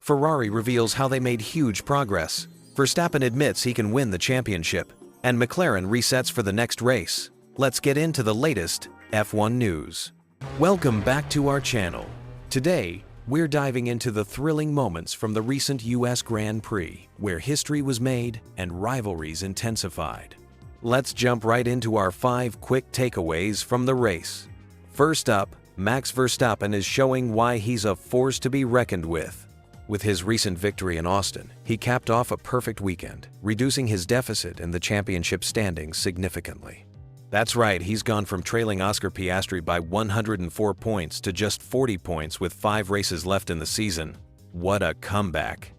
Ferrari reveals how they made huge progress. Verstappen admits he can win the championship, and McLaren resets for the next race. Let's get into the latest F1 news. Welcome back to our channel. Today, we're diving into the thrilling moments from the recent US Grand Prix, where history was made and rivalries intensified. Let's jump right into our 5 quick takeaways from the race. First up, Max Verstappen is showing why he's a force to be reckoned with. With his recent victory in Austin, he capped off a perfect weekend, reducing his deficit in the championship standings significantly. That's right, he's gone from trailing Oscar Piastri by 104 points to just 40 points with 5 races left in the season. What a comeback!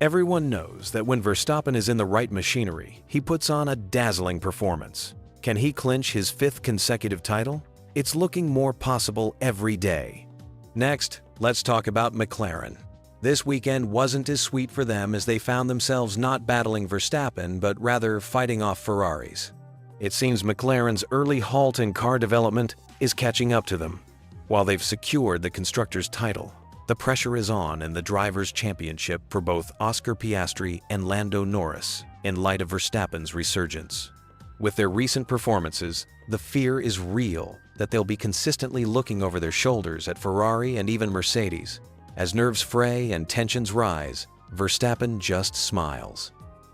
Everyone knows that when Verstappen is in the right machinery, he puts on a dazzling performance. Can he clinch his 5th consecutive title? It's looking more possible every day. Next, let's talk about McLaren. This weekend wasn't as sweet for them as they found themselves not battling Verstappen but rather fighting off Ferraris. It seems McLaren's early halt in car development is catching up to them. While they've secured the Constructors' title, the pressure is on in the Drivers' Championship for both Oscar Piastri and Lando Norris in light of Verstappen's resurgence. With their recent performances, the fear is real that they'll be consistently looking over their shoulders at Ferrari and even Mercedes. As nerves fray and tensions rise, Verstappen just smiles.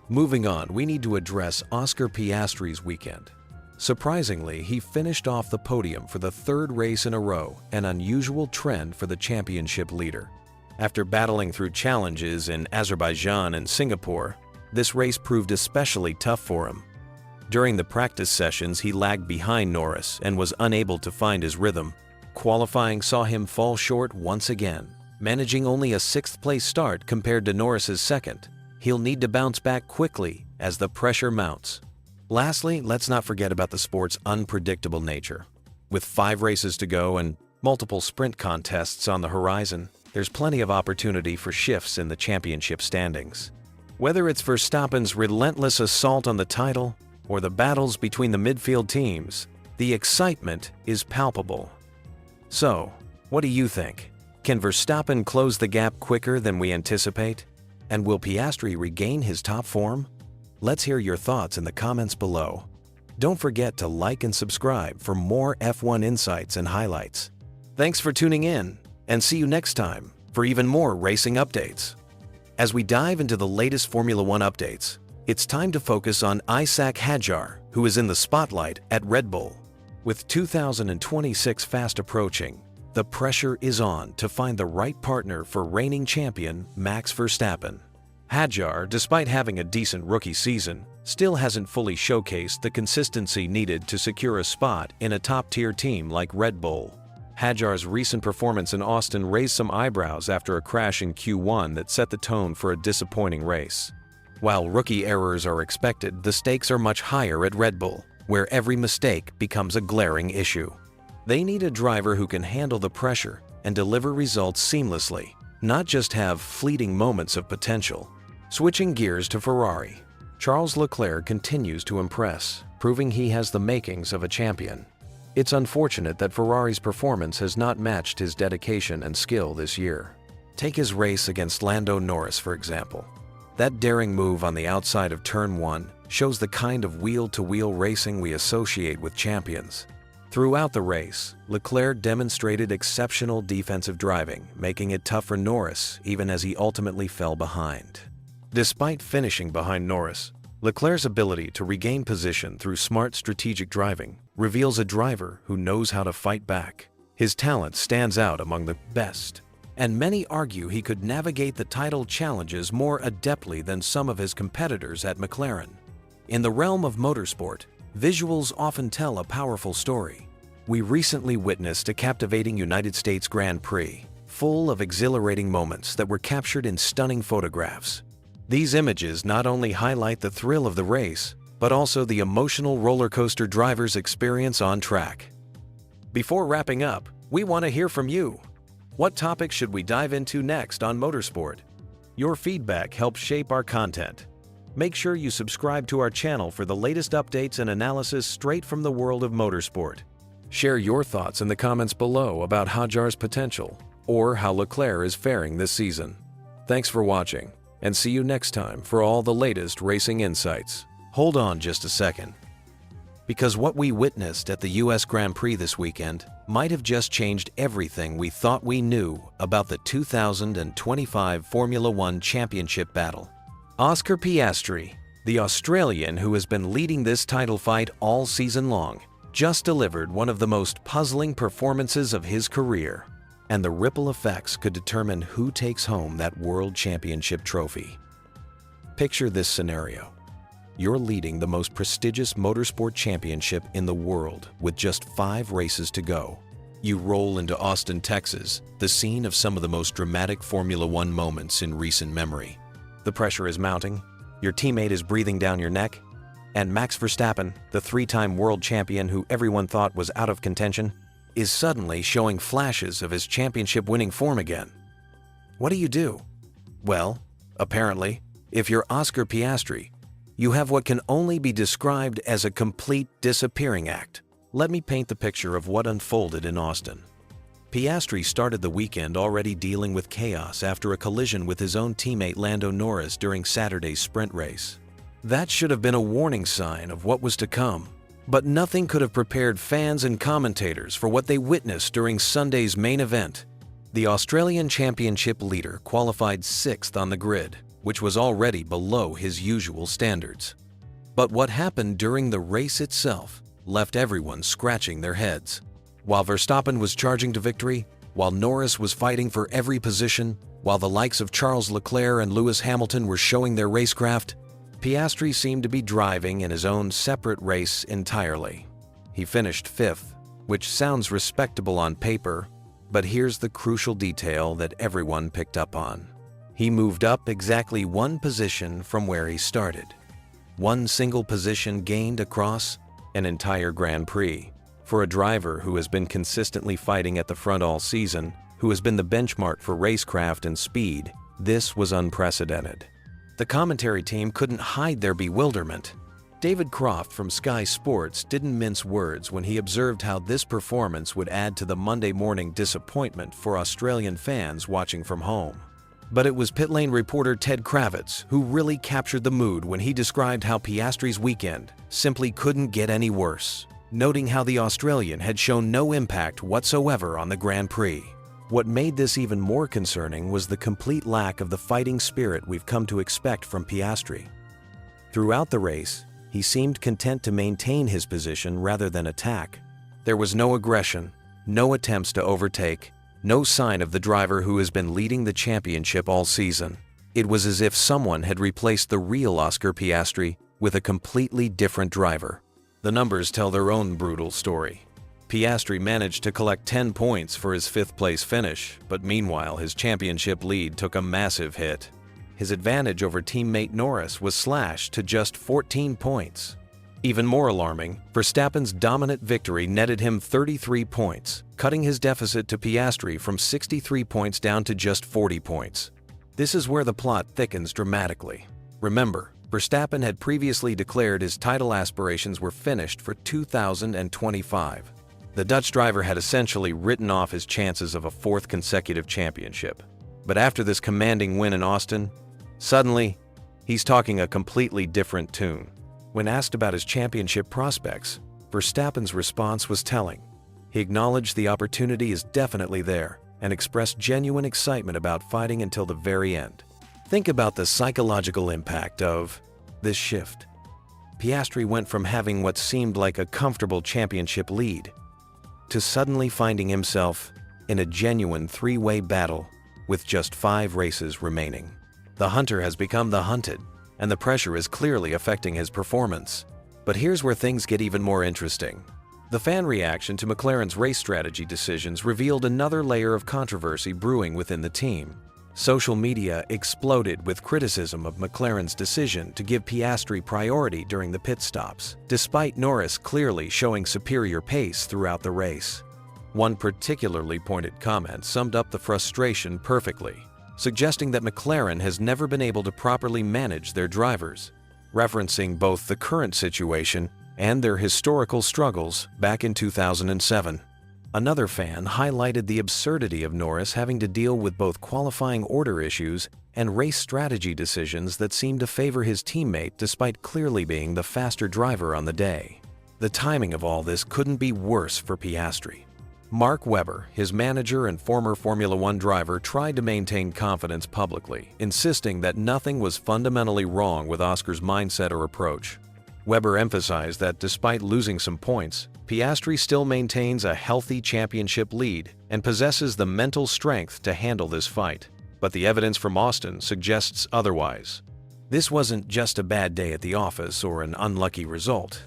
Moving on, we need to address Oscar Piastri's weekend. Surprisingly, he finished off the podium for the 3rd race in a row, an unusual trend for the championship leader. After battling through challenges in Azerbaijan and Singapore, this race proved especially tough for him. During the practice sessions, he lagged behind Norris and was unable to find his rhythm. Qualifying saw him fall short once again, managing only a 6th-place start compared to Norris's 2nd. He'll need to bounce back quickly as the pressure mounts. Lastly, let's not forget about the sport's unpredictable nature. With 5 races to go and multiple sprint contests on the horizon, there's plenty of opportunity for shifts in the championship standings. Whether it's Verstappen's relentless assault on the title or the battles between the midfield teams, the excitement is palpable. So, what do you think? Can Verstappen close the gap quicker than we anticipate? And will Piastri regain his top form? Let's hear your thoughts in the comments below. Don't forget to like and subscribe for more F1 insights and highlights. Thanks for tuning in, and see you next time for even more racing updates. As we dive into the latest Formula One updates, it's time to focus on Isack Hadjar, who is in the spotlight at Red Bull. With 2026 fast approaching, the pressure is on to find the right partner for reigning champion Max Verstappen. Hadjar, despite having a decent rookie season, still hasn't fully showcased the consistency needed to secure a spot in a top-tier team like Red Bull. Hadjar's recent performance in Austin raised some eyebrows after a crash in Q1 that set the tone for a disappointing race. While rookie errors are expected, the stakes are much higher at Red Bull, where every mistake becomes a glaring issue. They need a driver who can handle the pressure and deliver results seamlessly, not just have fleeting moments of potential. Switching gears to Ferrari, Charles Leclerc continues to impress, proving he has the makings of a champion. It's unfortunate that Ferrari's performance has not matched his dedication and skill this year. Take his race against Lando Norris, for example. That daring move on the outside of Turn 1 shows the kind of wheel-to-wheel racing we associate with champions. Throughout the race, Leclerc demonstrated exceptional defensive driving, making it tough for Norris even as he ultimately fell behind. Despite finishing behind Norris, Leclerc's ability to regain position through smart strategic driving reveals a driver who knows how to fight back. His talent stands out among the best, and many argue he could navigate the title challenges more adeptly than some of his competitors at McLaren. In the realm of motorsport, visuals often tell a powerful story. We recently witnessed a captivating United States Grand Prix, full of exhilarating moments that were captured in stunning photographs. These images not only highlight the thrill of the race, but also the emotional roller coaster drivers experience on track. Before wrapping up, we want to hear from you. What topics should we dive into next on Motorsport? Your feedback helps shape our content. Make sure you subscribe to our channel for the latest updates and analysis straight from the world of motorsport. Share your thoughts in the comments below about Hadjar's potential or how Leclerc is faring this season. Thanks for watching, and see you next time for all the latest racing insights. Hold on just a second, because what we witnessed at the US Grand Prix this weekend might have just changed everything we thought we knew about the 2025 Formula One Championship battle. Oscar Piastri, the Australian who has been leading this title fight all season long, just delivered one of the most puzzling performances of his career, and the ripple effects could determine who takes home that World Championship trophy. Picture this scenario. You're leading the most prestigious motorsport championship in the world with just 5 races to go. You roll into Austin, Texas, the scene of some of the most dramatic Formula One moments in recent memory. The pressure is mounting, your teammate is breathing down your neck, and Max Verstappen, the 3-time world champion who everyone thought was out of contention, is suddenly showing flashes of his championship-winning form again. What do? Well, apparently, if you're Oscar Piastri, you have what can only be described as a complete disappearing act. Let me paint the picture of what unfolded in Austin. Piastri started the weekend already dealing with chaos after a collision with his own teammate Lando Norris during Saturday's sprint race. That should have been a warning sign of what was to come, but nothing could have prepared fans and commentators for what they witnessed during Sunday's main event. The Australian Championship leader qualified 6th on the grid, which was already below his usual standards. But what happened during the race itself left everyone scratching their heads. While Verstappen was charging to victory, while Norris was fighting for every position, while the likes of Charles Leclerc and Lewis Hamilton were showing their racecraft, Piastri seemed to be driving in his own separate race entirely. He finished 5th, which sounds respectable on paper, but here's the crucial detail that everyone picked up on. He moved up exactly 1 position from where he started. 1 single position gained across an entire Grand Prix. For a driver who has been consistently fighting at the front all season, who has been the benchmark for racecraft and speed, this was unprecedented. The commentary team couldn't hide their bewilderment. David Croft from Sky Sports didn't mince words when he observed how this performance would add to the Monday morning disappointment for Australian fans watching from home. But it was pit lane reporter Ted Kravitz who really captured the mood when he described how Piastri's weekend simply couldn't get any worse, noting how the Australian had shown no impact whatsoever on the Grand Prix. What made this even more concerning was the complete lack of the fighting spirit we've come to expect from Piastri. Throughout the race, he seemed content to maintain his position rather than attack. There was no aggression, no attempts to overtake, no sign of the driver who has been leading the championship all season. It was as if someone had replaced the real Oscar Piastri with a completely different driver. The numbers tell their own brutal story. Piastri managed to collect 10 points for his 5th-place finish, but meanwhile his championship lead took a massive hit. His advantage over teammate Norris was slashed to just 14 points. Even more alarming, Verstappen's dominant victory netted him 33 points, cutting his deficit to Piastri from 63 points down to just 40 points. This is where the plot thickens dramatically. Remember, Verstappen had previously declared his title aspirations were finished for 2025. The Dutch driver had essentially written off his chances of a 4th consecutive championship. But after this commanding win in Austin, suddenly, he's talking a completely different tune. When asked about his championship prospects, Verstappen's response was telling. He acknowledged the opportunity is definitely there and expressed genuine excitement about fighting until the very end. Think about the psychological impact of this shift. Piastri went from having what seemed like a comfortable championship lead to suddenly finding himself in a genuine 3-way battle with just 5 races remaining. The hunter has become the hunted, and the pressure is clearly affecting his performance. But here's where things get even more interesting. The fan reaction to McLaren's race strategy decisions revealed another layer of controversy brewing within the team. Social media exploded with criticism of McLaren's decision to give Piastri priority during the pit stops, despite Norris clearly showing superior pace throughout the race. One particularly pointed comment summed up the frustration perfectly, suggesting that McLaren has never been able to properly manage their drivers, referencing both the current situation and their historical struggles back in 2007. Another fan highlighted the absurdity of Norris having to deal with both qualifying order issues and race strategy decisions that seemed to favor his teammate despite clearly being the faster driver on the day. The timing of all this couldn't be worse for Piastri. Mark Webber, his manager and former Formula One driver, tried to maintain confidence publicly, insisting that nothing was fundamentally wrong with Oscar's mindset or approach. Webber emphasized that despite losing some points, Piastri still maintains a healthy championship lead and possesses the mental strength to handle this fight. But the evidence from Austin suggests otherwise. This wasn't just a bad day at the office or an unlucky result.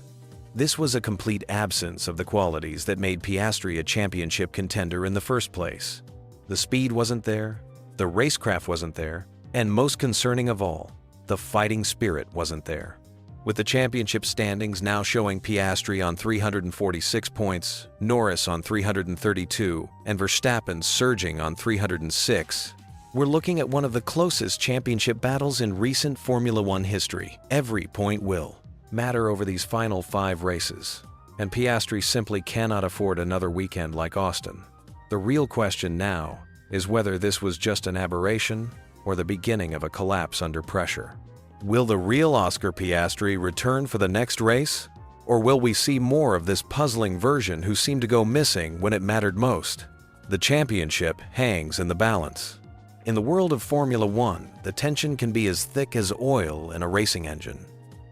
This was a complete absence of the qualities that made Piastri a championship contender in the first place. The speed wasn't there, the racecraft wasn't there, and most concerning of all, the fighting spirit wasn't there. With the championship standings now showing Piastri on 346 points, Norris on 332, and Verstappen surging on 306, we're looking at one of the closest championship battles in recent Formula One history. Every point will matter over these final 5 races, and Piastri simply cannot afford another weekend like Austin. The real question now is whether this was just an aberration or the beginning of a collapse under pressure. Will the real Oscar Piastri return for the next race, or will we see more of this puzzling version who seemed to go missing when it mattered most? The championship hangs in the balance. In the world of Formula One, the tension can be as thick as oil in a racing engine.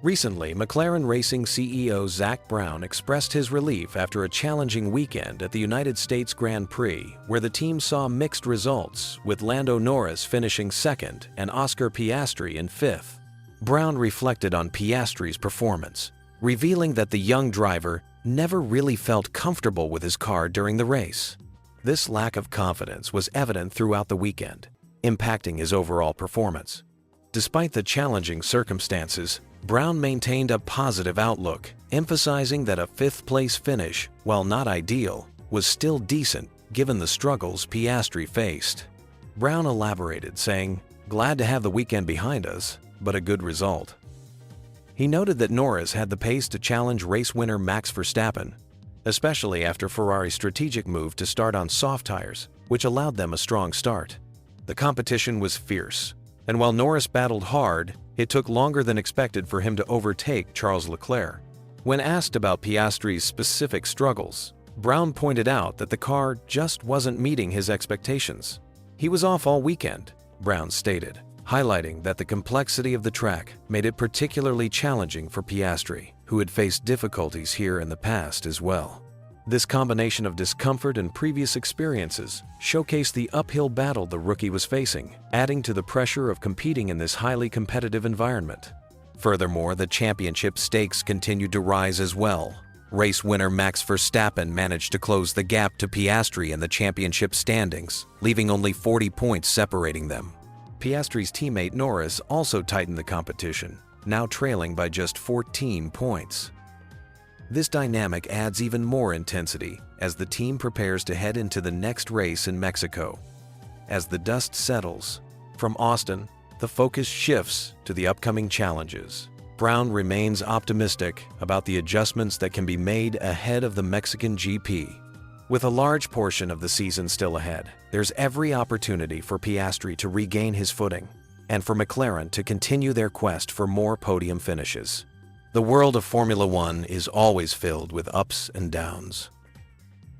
Recently, McLaren Racing CEO Zak Brown expressed his relief after a challenging weekend at the United States Grand Prix, where the team saw mixed results, with Lando Norris finishing second and Oscar Piastri in fifth. Brown reflected on Piastri's performance, revealing that the young driver never really felt comfortable with his car during the race. This lack of confidence was evident throughout the weekend, impacting his overall performance. Despite the challenging circumstances, Brown maintained a positive outlook, emphasizing that a fifth-place finish, while not ideal, was still decent given the struggles Piastri faced. Brown elaborated, saying, "Glad to have the weekend behind us, but a good result." He noted that Norris had the pace to challenge race winner Max Verstappen, especially after Ferrari's strategic move to start on soft tires, which allowed them a strong start. The competition was fierce, and while Norris battled hard, it took longer than expected for him to overtake Charles Leclerc. When asked about Piastri's specific struggles, Brown pointed out that the car just wasn't meeting his expectations. "He was off all weekend," Brown stated, highlighting that the complexity of the track made it particularly challenging for Piastri, who had faced difficulties here in the past as well. This combination of discomfort and previous experiences showcased the uphill battle the rookie was facing, adding to the pressure of competing in this highly competitive environment. Furthermore, the championship stakes continued to rise as well. Race winner Max Verstappen managed to close the gap to Piastri in the championship standings, leaving only 40 points separating them. Piastri's teammate Norris also tightened the competition, now trailing by just 14 points. This dynamic adds even more intensity as the team prepares to head into the next race in Mexico. As the dust settles from Austin, the focus shifts to the upcoming challenges. Brown remains optimistic about the adjustments that can be made ahead of the Mexican GP. With a large portion of the season still ahead, there's every opportunity for Piastri to regain his footing and for McLaren to continue their quest for more podium finishes. The world of Formula One is always filled with ups and downs.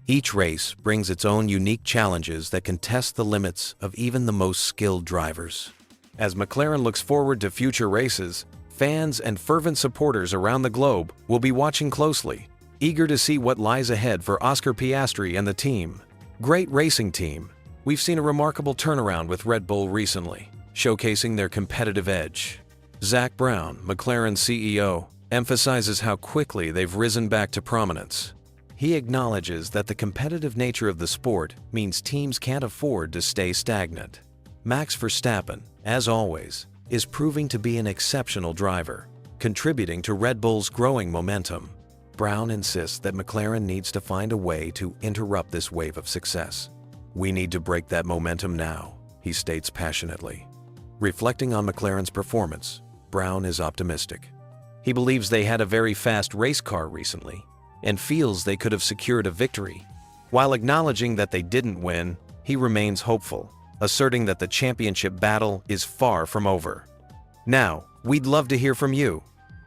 Each race brings its own unique challenges that can test the limits of even the most skilled drivers. As McLaren looks forward to future races, fans and fervent supporters around the globe will be watching closely, eager to see what lies ahead for Oscar Piastri and the team. Great racing team. We've seen a remarkable turnaround with Red Bull recently, showcasing their competitive edge. Zak Brown, McLaren CEO, emphasizes how quickly they've risen back to prominence. He acknowledges that the competitive nature of the sport means teams can't afford to stay stagnant. Max Verstappen, as always, is proving to be an exceptional driver, contributing to Red Bull's growing momentum. Brown insists that McLaren needs to find a way to interrupt this wave of success. "We need to break that momentum now," he states passionately. Reflecting on McLaren's performance, Brown is optimistic. He believes they had a very fast race car recently and feels they could have secured a victory. While acknowledging that they didn't win, he remains hopeful. asserting that the championship battle is far from over. Now, we'd love to hear from you.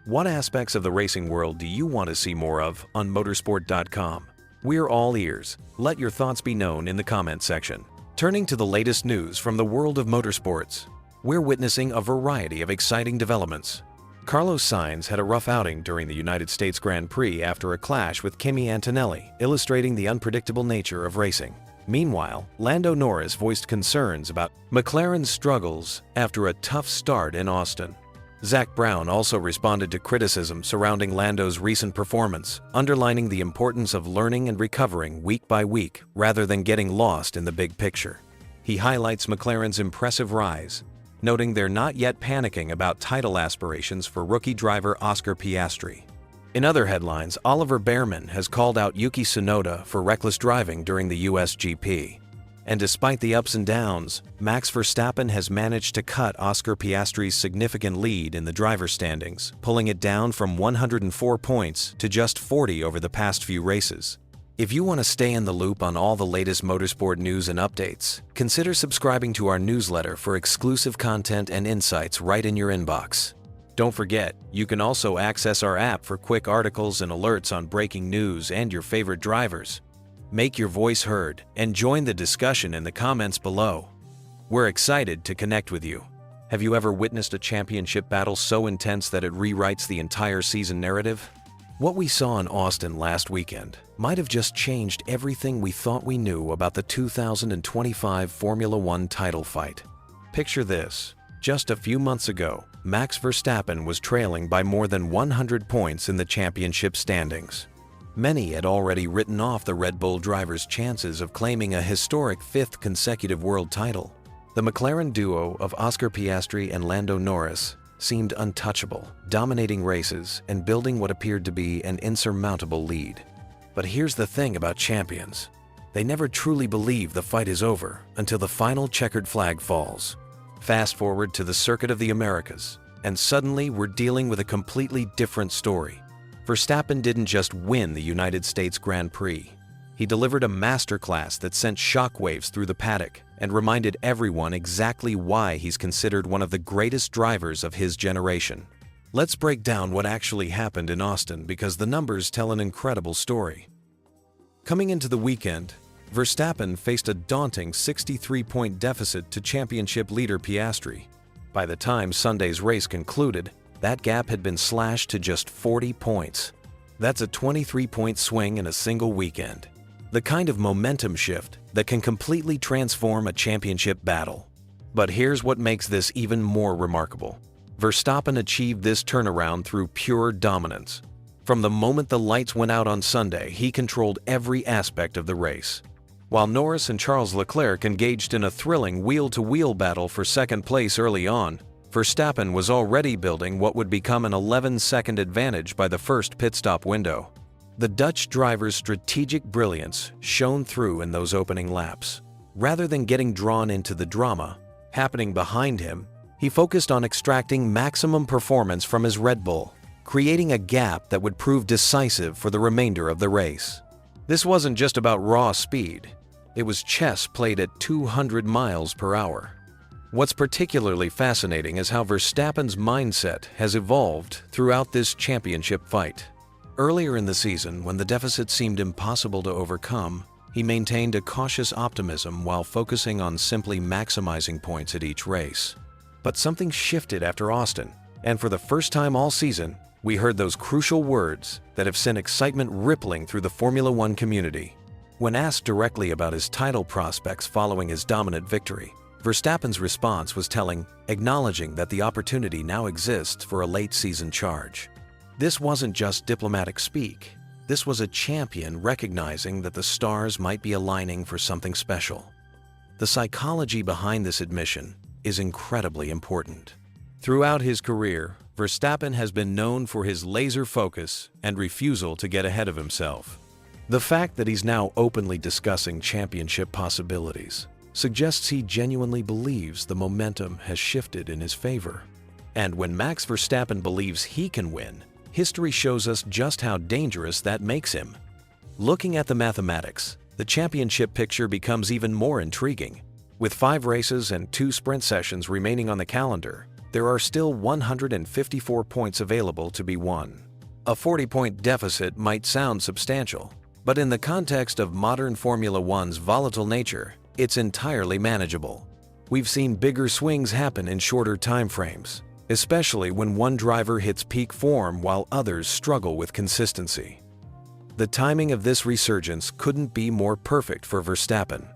What aspects of the racing world do you want to see more of on motorsport.com? We're all ears. Let your thoughts be known in the comment section. Turning to the latest news from the world of motorsports, we're witnessing a variety of exciting developments. Carlos Sainz had a rough outing during the United States Grand Prix after a clash with Kimi Antonelli, illustrating the unpredictable nature of racing. Meanwhile, Lando Norris voiced concerns about McLaren's struggles after a tough start in Austin. Zak Brown also responded to criticism surrounding Lando's recent performance, underlining the importance of learning and recovering week by week rather than getting lost in the big picture. He highlights McLaren's impressive rise, noting they're not yet panicking about title aspirations for rookie driver Oscar Piastri. In other headlines, Oliver Bearman has called out Yuki Tsunoda for reckless driving during the US GP. And despite the ups and downs, Max Verstappen has managed to cut Oscar Piastri's significant lead in the driver's standings, pulling it down from 104 points to just 40 over the past few races. If you want to stay in the loop on all the latest motorsport news and updates, consider subscribing to our newsletter for exclusive content and insights right in your inbox. Don't forget, you can also access our app for quick articles and alerts on breaking news and your favorite drivers. Make your voice heard and join the discussion in the comments below. We're excited to connect with you. Have you ever witnessed a championship battle so intense that it rewrites the entire season narrative? What we saw in Austin last weekend might have just changed everything we thought we knew about the 2025 Formula One title fight. Picture this. Just a few months ago, Max Verstappen was trailing by more than 100 points in the championship standings. Many had already written off the Red Bull driver's chances of claiming a historic fifth consecutive world title. The McLaren duo of Oscar Piastri and Lando Norris seemed untouchable, dominating races and building what appeared to be an insurmountable lead. But here's the thing about champions. They never truly believe the fight is over until the final checkered flag falls. Fast forward to the Circuit of the Americas, and suddenly we're dealing with a completely different story. Verstappen didn't just win the United States Grand Prix. He delivered a masterclass that sent shockwaves through the paddock and reminded everyone exactly why he's considered one of the greatest drivers of his generation. Let's break down what actually happened in Austin because the numbers tell an incredible story. Coming into the weekend, Verstappen faced a daunting 63-point deficit to championship leader Piastri. By the time Sunday's race concluded, that gap had been slashed to just 40 points. That's a 23-point swing in a single weekend. The kind of momentum shift that can completely transform a championship battle. But here's what makes this even more remarkable. Verstappen achieved this turnaround through pure dominance. From the moment the lights went out on Sunday, he controlled every aspect of the race. While Norris and Charles Leclerc engaged in a thrilling wheel-to-wheel battle for second place early on, Verstappen was already building what would become an 11-second advantage by the first pit stop window. The Dutch driver's strategic brilliance shone through in those opening laps. Rather than getting drawn into the drama happening behind him, he focused on extracting maximum performance from his Red Bull, creating a gap that would prove decisive for the remainder of the race. This wasn't just about raw speed. It was chess played at 200 miles per hour. What's particularly fascinating is how Verstappen's mindset has evolved throughout this championship fight. Earlier in the season, when the deficit seemed impossible to overcome, he maintained a cautious optimism while focusing on simply maximizing points at each race. But something shifted after Austin, and for the first time all season, we heard those crucial words that have sent excitement rippling through the Formula One community. When asked directly about his title prospects following his dominant victory, Verstappen's response was telling, acknowledging that the opportunity now exists for a late-season charge. This wasn't just diplomatic speak. This was a champion recognizing that the stars might be aligning for something special. The psychology behind this admission is incredibly important. Throughout his career, Verstappen has been known for his laser focus and refusal to get ahead of himself. The fact that he's now openly discussing championship possibilities suggests he genuinely believes the momentum has shifted in his favor. And when Max Verstappen believes he can win, history shows us just how dangerous that makes him. Looking at the mathematics, the championship picture becomes even more intriguing. With 5 races and 2 sprint sessions remaining on the calendar, there are still 154 points available to be won. A 40-point deficit might sound substantial, but in the context of modern Formula One's volatile nature, it's entirely manageable. We've seen bigger swings happen in shorter time frames, especially when one driver hits peak form while others struggle with consistency. The timing of this resurgence couldn't be more perfect for Verstappen.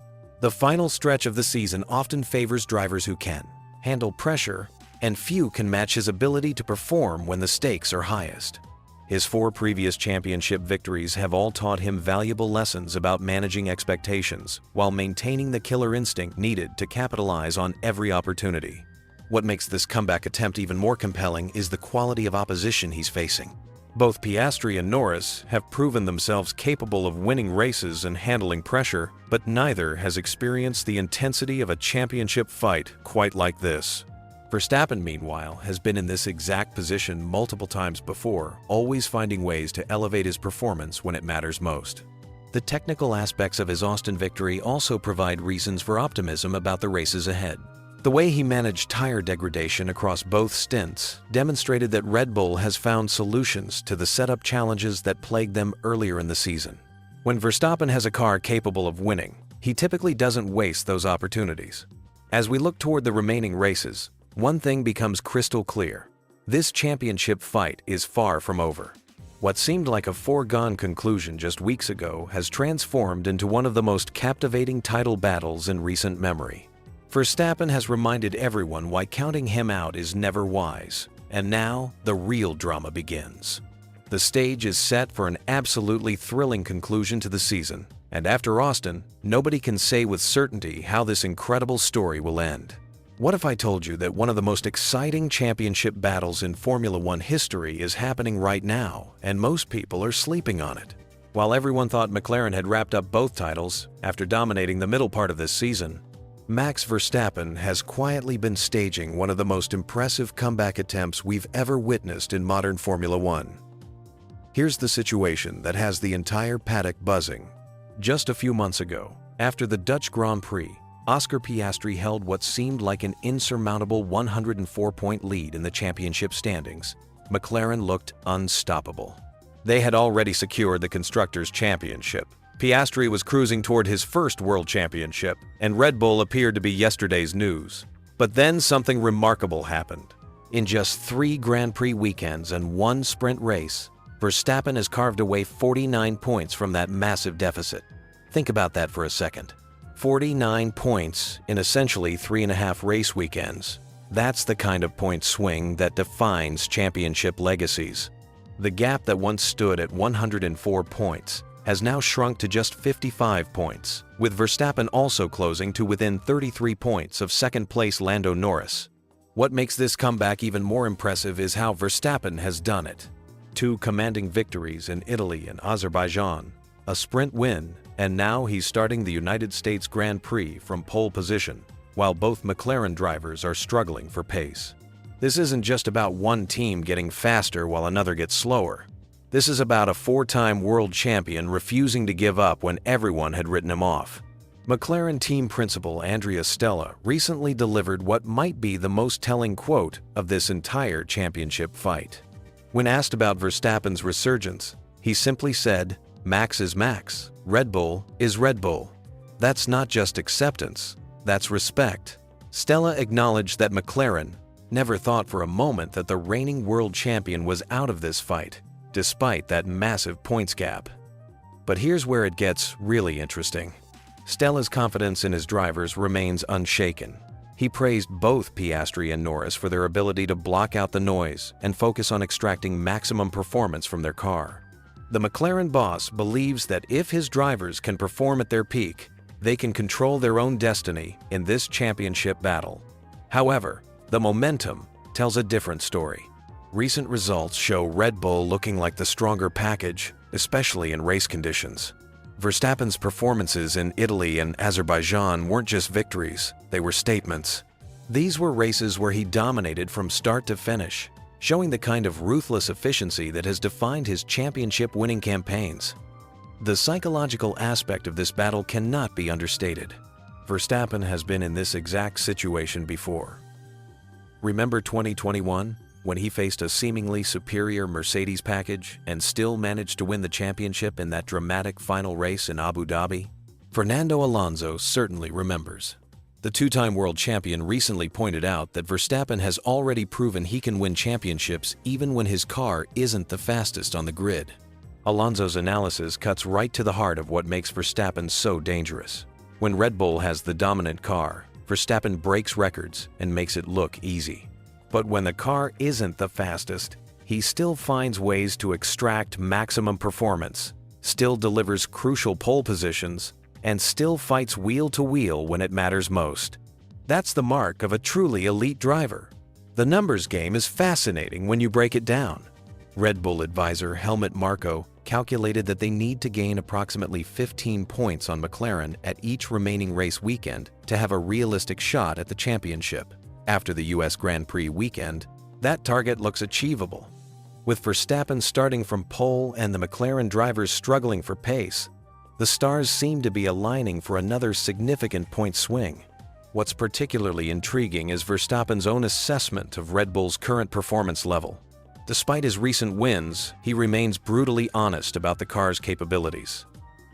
The final stretch of the season often favors drivers who can handle pressure, and few can match his ability to perform when the stakes are highest. His 4 previous championship victories have all taught him valuable lessons about managing expectations while maintaining the killer instinct needed to capitalize on every opportunity. What makes this comeback attempt even more compelling is the quality of opposition he's facing. Both Piastri and Norris have proven themselves capable of winning races and handling pressure, but neither has experienced the intensity of a championship fight quite like this. Verstappen, meanwhile, has been in this exact position multiple times before, always finding ways to elevate his performance when it matters most. The technical aspects of his Austin victory also provide reasons for optimism about the races ahead. The way he managed tire degradation across both stints demonstrated that Red Bull has found solutions to the setup challenges that plagued them earlier in the season. When Verstappen has a car capable of winning, he typically doesn't waste those opportunities. As we look toward the remaining races, one thing becomes crystal clear. This championship fight is far from over. What seemed like a foregone conclusion just weeks ago has transformed into one of the most captivating title battles in recent memory. Verstappen has reminded everyone why counting him out is never wise, and now the real drama begins. The stage is set for an absolutely thrilling conclusion to the season, and after Austin, nobody can say with certainty how this incredible story will end. What if I told you that one of the most exciting championship battles in Formula One history is happening right now, and most people are sleeping on it? While everyone thought McLaren had wrapped up both titles after dominating the middle part of this season, Max Verstappen has quietly been staging one of the most impressive comeback attempts we've ever witnessed in modern Formula One. Here's the situation that has the entire paddock buzzing. Just a few months ago, after the Dutch Grand Prix, Oscar Piastri held what seemed like an insurmountable 104-point lead in the championship standings. McLaren looked unstoppable. They had already secured the Constructors' Championship. Piastri was cruising toward his first World Championship, and Red Bull appeared to be yesterday's news. But then something remarkable happened. In just 3 Grand Prix weekends and 1 sprint race, Verstappen has carved away 49 points from that massive deficit. Think about that for a second. 49 points in essentially 3.5 race weekends. That's the kind of point swing that defines championship legacies. The gap that once stood at 104 points has now shrunk to just 55 points, with Verstappen also closing to within 33 points of second-place Lando Norris. What makes this comeback even more impressive is how Verstappen has done it. 2 commanding victories in Italy and Azerbaijan, a sprint win, and now he's starting the United States Grand Prix from pole position, while both McLaren drivers are struggling for pace. This isn't just about one team getting faster while another gets slower. This is about a 4-time world champion refusing to give up when everyone had written him off. McLaren team principal Andrea Stella recently delivered what might be the most telling quote of this entire championship fight. When asked about Verstappen's resurgence, he simply said, "Max is Max, Red Bull is Red Bull." That's not just acceptance, that's respect. Stella acknowledged that McLaren never thought for a moment that the reigning world champion was out of this fight, despite that massive points gap. But here's where it gets really interesting. Stella's confidence in his drivers remains unshaken. He praised both Piastri and Norris for their ability to block out the noise and focus on extracting maximum performance from their car. The McLaren boss believes that if his drivers can perform at their peak, they can control their own destiny in this championship battle. However, the momentum tells a different story. Recent results show Red Bull looking like the stronger package, especially in race conditions. Verstappen's performances in Italy and Azerbaijan weren't just victories, they were statements. These were races where he dominated from start to finish, showing the kind of ruthless efficiency that has defined his championship-winning campaigns. The psychological aspect of this battle cannot be understated. Verstappen has been in this exact situation before. Remember 2021, when he faced a seemingly superior Mercedes package and still managed to win the championship in that dramatic final race in Abu Dhabi? Fernando Alonso certainly remembers. The two-time world champion recently pointed out that Verstappen has already proven he can win championships even when his car isn't the fastest on the grid. Alonso's analysis cuts right to the heart of what makes Verstappen so dangerous. When Red Bull has the dominant car, Verstappen breaks records and makes it look easy. But when the car isn't the fastest, he still finds ways to extract maximum performance, still delivers crucial pole positions, and still fights wheel to wheel when it matters most. That's the mark of a truly elite driver. The numbers game is fascinating when you break it down. Red Bull advisor Helmut Marko calculated that they need to gain approximately 15 points on McLaren at each remaining race weekend to have a realistic shot at the championship. After the US Grand Prix weekend, that target looks achievable. With Verstappen starting from pole and the McLaren drivers struggling for pace, the stars seem to be aligning for another significant point swing. What's particularly intriguing is Verstappen's own assessment of Red Bull's current performance level. Despite his recent wins, he remains brutally honest about the car's capabilities.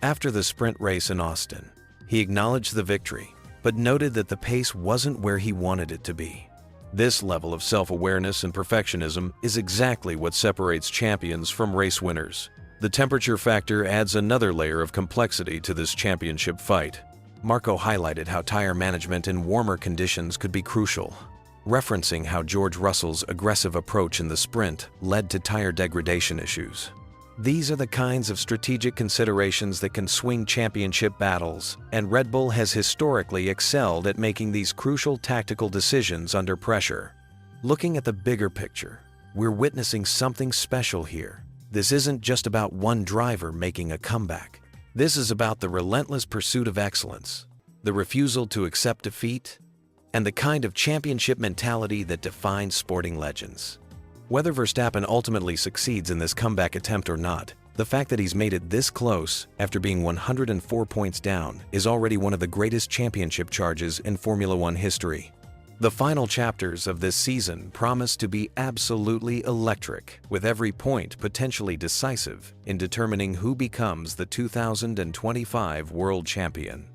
After the sprint race in Austin, he acknowledged the victory, but noted that the pace wasn't where he wanted it to be. This level of self-awareness and perfectionism is exactly what separates champions from race winners. The temperature factor adds another layer of complexity to this championship fight. Marko highlighted how tire management in warmer conditions could be crucial, referencing how George Russell's aggressive approach in the sprint led to tire degradation issues. These are the kinds of strategic considerations that can swing championship battles, and Red Bull has historically excelled at making these crucial tactical decisions under pressure. Looking at the bigger picture, we're witnessing something special here. This isn't just about one driver making a comeback. This is about the relentless pursuit of excellence, the refusal to accept defeat, and the kind of championship mentality that defines sporting legends. Whether Verstappen ultimately succeeds in this comeback attempt or not, the fact that he's made it this close after being 104 points down is already one of the greatest championship charges in Formula One history. The final chapters of this season promise to be absolutely electric, with every point potentially decisive in determining who becomes the 2025 world champion.